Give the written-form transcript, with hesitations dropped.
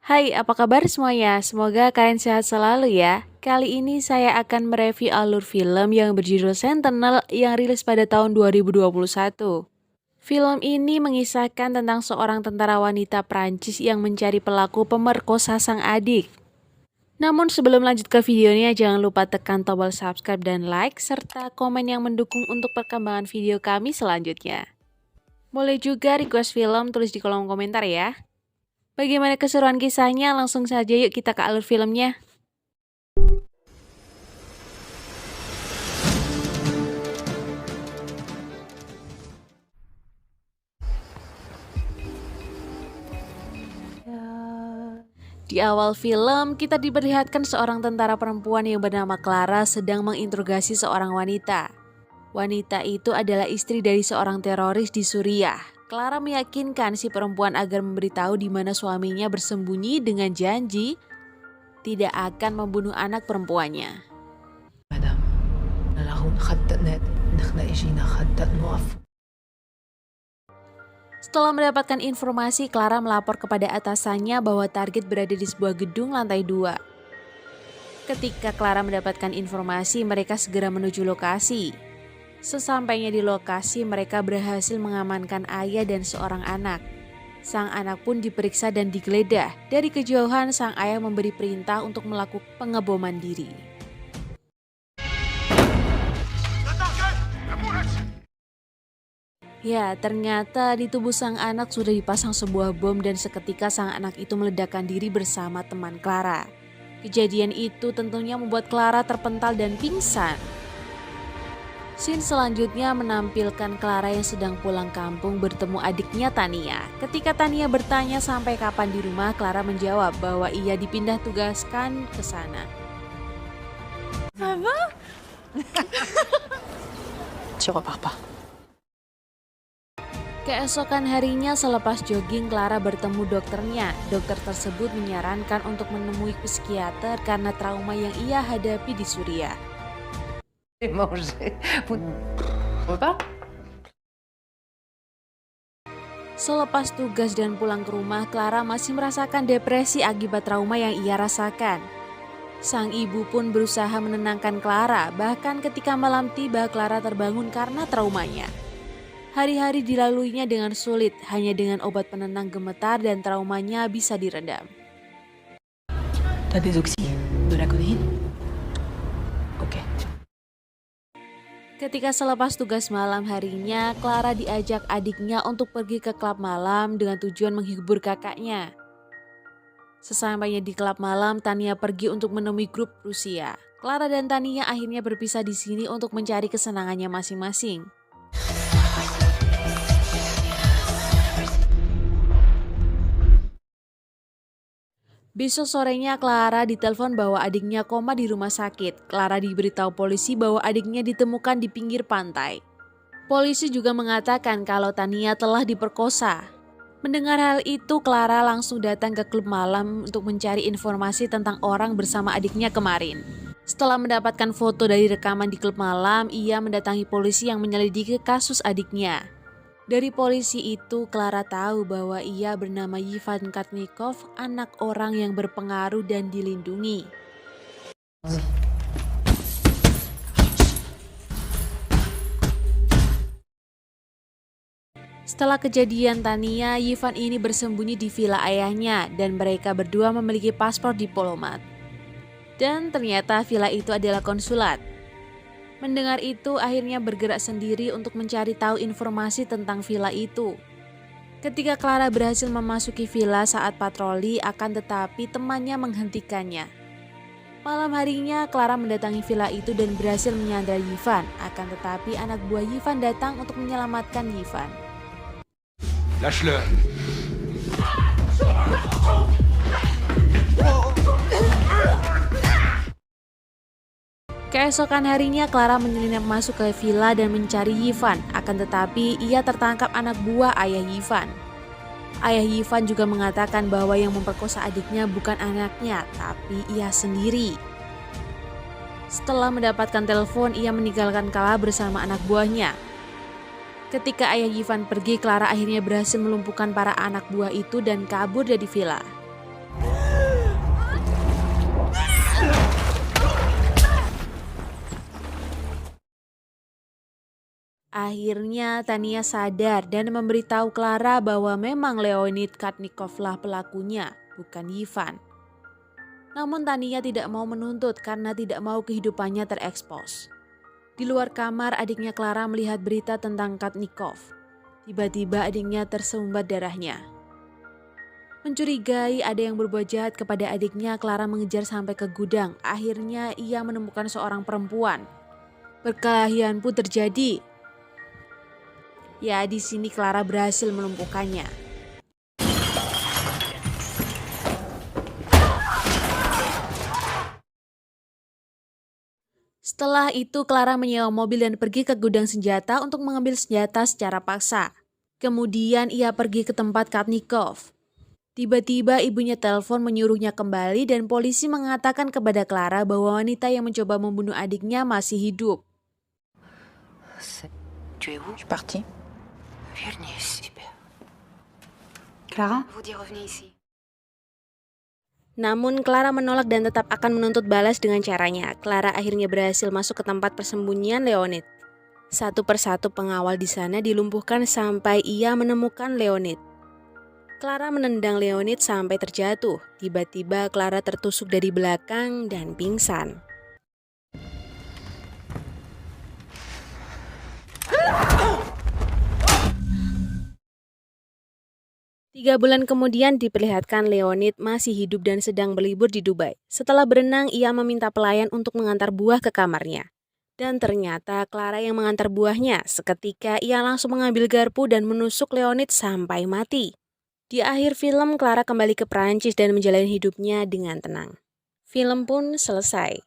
Hai, apa kabar semuanya? Semoga kalian sehat selalu ya. Kali ini saya akan mereview alur film yang berjudul Sentinel yang rilis pada tahun 2021. Film ini mengisahkan tentang seorang tentara wanita Prancis yang mencari pelaku pemerkosa sang adik. Namun sebelum lanjut ke videonya, jangan lupa tekan tombol subscribe dan like, serta komen yang mendukung untuk perkembangan video kami selanjutnya. Boleh juga request film, tulis di kolom komentar ya. Bagaimana keseruan kisahnya? Langsung saja yuk kita ke alur filmnya. Di awal film, kita diperlihatkan seorang tentara perempuan yang bernama Clara sedang menginterogasi seorang wanita. Wanita itu adalah istri dari seorang teroris di Suriah. Clara meyakinkan si perempuan agar memberitahu di mana suaminya bersembunyi dengan janji tidak akan membunuh anak perempuannya. Setelah mendapatkan informasi, Clara melapor kepada atasannya bahwa target berada di sebuah gedung lantai 2. Ketika Clara mendapatkan informasi, mereka segera menuju lokasi. Sesampainya di lokasi, mereka berhasil mengamankan ayah dan seorang anak. Sang anak pun diperiksa dan digeledah. Dari kejauhan, sang ayah memberi perintah untuk melakukan pengeboman diri. Ya, ternyata di tubuh sang anak sudah dipasang sebuah bom dan seketika sang anak itu meledakkan diri bersama teman Clara. Kejadian itu tentunya membuat Clara terpental dan pingsan. Scene selanjutnya menampilkan Clara yang sedang pulang kampung bertemu adiknya Tania. Ketika Tania bertanya sampai kapan di rumah, Clara menjawab bahwa ia dipindah tugaskan ke sana. Apa? Je repars pas. Keesokan harinya selepas jogging, Clara bertemu dokternya. Dokter tersebut menyarankan untuk menemui psikiater karena trauma yang ia hadapi di Suriah. Selepas tugas dan pulang ke rumah, Clara masih merasakan depresi akibat trauma yang ia rasakan. Sang ibu pun berusaha menenangkan Clara, bahkan ketika malam tiba Clara terbangun karena traumanya. Hari-hari dilaluinya dengan sulit, hanya dengan obat penenang gemetar dan traumanya bisa diredam. T'as des oxy, de la codéine? Ok. Ketika selepas tugas malam harinya, Clara diajak adiknya untuk pergi ke klub malam dengan tujuan menghibur kakaknya. Sesampainya di klub malam, Tania pergi untuk menemui grup Rusia. Clara dan Tania akhirnya berpisah di sini untuk mencari kesenangannya masing-masing. Besok sorenya Clara ditelepon bahwa adiknya koma di rumah sakit. Clara diberitahu polisi bahwa adiknya ditemukan di pinggir pantai. Polisi juga mengatakan kalau Tania telah diperkosa. Mendengar hal itu, Clara langsung datang ke klub malam untuk mencari informasi tentang orang bersama adiknya kemarin. Setelah mendapatkan foto dari rekaman di klub malam, ia mendatangi polisi yang menyelidiki kasus adiknya. Dari polisi itu, Clara tahu bahwa ia bernama Ivan Katnikov, anak orang yang berpengaruh dan dilindungi. Setelah kejadian Tania, Ivan ini bersembunyi di villa ayahnya dan mereka berdua memiliki paspor diplomat. Dan ternyata villa itu adalah konsulat. Mendengar itu, akhirnya bergerak sendiri untuk mencari tahu informasi tentang villa itu. Ketika Clara berhasil memasuki villa saat patroli, akan tetapi temannya menghentikannya. Malam harinya, Clara mendatangi villa itu dan berhasil menyandra Ivan. Akan tetapi anak buah Ivan datang untuk menyelamatkan Ivan. Lâche-le. Keesokan harinya, Clara menyelinap masuk ke villa dan mencari Ivan. Akan tetapi, ia tertangkap anak buah ayah Ivan. Ayah Ivan juga mengatakan bahwa yang memperkosa adiknya bukan anaknya, tapi ia sendiri. Setelah mendapatkan telepon, ia meninggalkan Clara bersama anak buahnya. Ketika ayah Ivan pergi, Clara akhirnya berhasil melumpuhkan para anak buah itu dan kabur dari villa. Akhirnya Tania sadar dan memberitahu Clara bahwa memang Leonid Katnikov lah pelakunya, bukan Ivan. Namun Tania tidak mau menuntut karena tidak mau kehidupannya terekspos. Di luar kamar, adiknya Clara melihat berita tentang Katnikov. Tiba-tiba adiknya tersumbat darahnya. Mencurigai ada yang berbuat jahat kepada adiknya, Clara mengejar sampai ke gudang. Akhirnya ia menemukan seorang perempuan. Perkelahian pun terjadi. Ya, di sini Clara berhasil melumpuhkannya. Setelah itu, Clara menyewa mobil dan pergi ke gudang senjata untuk mengambil senjata secara paksa. Kemudian ia pergi ke tempat Katnikov. Tiba-tiba ibunya telepon menyuruhnya kembali dan polisi mengatakan kepada Clara bahwa wanita yang mencoba membunuh adiknya masih hidup. Tu es où? Je suis partie. Vilnius, super. Clara? Vous dire revenez ici. Namun Clara menolak dan tetap akan menuntut balas dengan caranya. Clara akhirnya berhasil masuk ke tempat persembunyian Leonid. Satu persatu pengawal di sana dilumpuhkan sampai ia menemukan Leonid. Clara menendang Leonid sampai terjatuh. Tiba-tiba Clara tertusuk dari belakang dan pingsan. 3 bulan kemudian diperlihatkan Leonid masih hidup dan sedang berlibur di Dubai. Setelah berenang, ia meminta pelayan untuk mengantar buah ke kamarnya. Dan ternyata Clara yang mengantar buahnya. Seketika ia langsung mengambil garpu dan menusuk Leonid sampai mati. Di akhir film, Clara kembali ke Prancis dan menjalani hidupnya dengan tenang. Film pun selesai.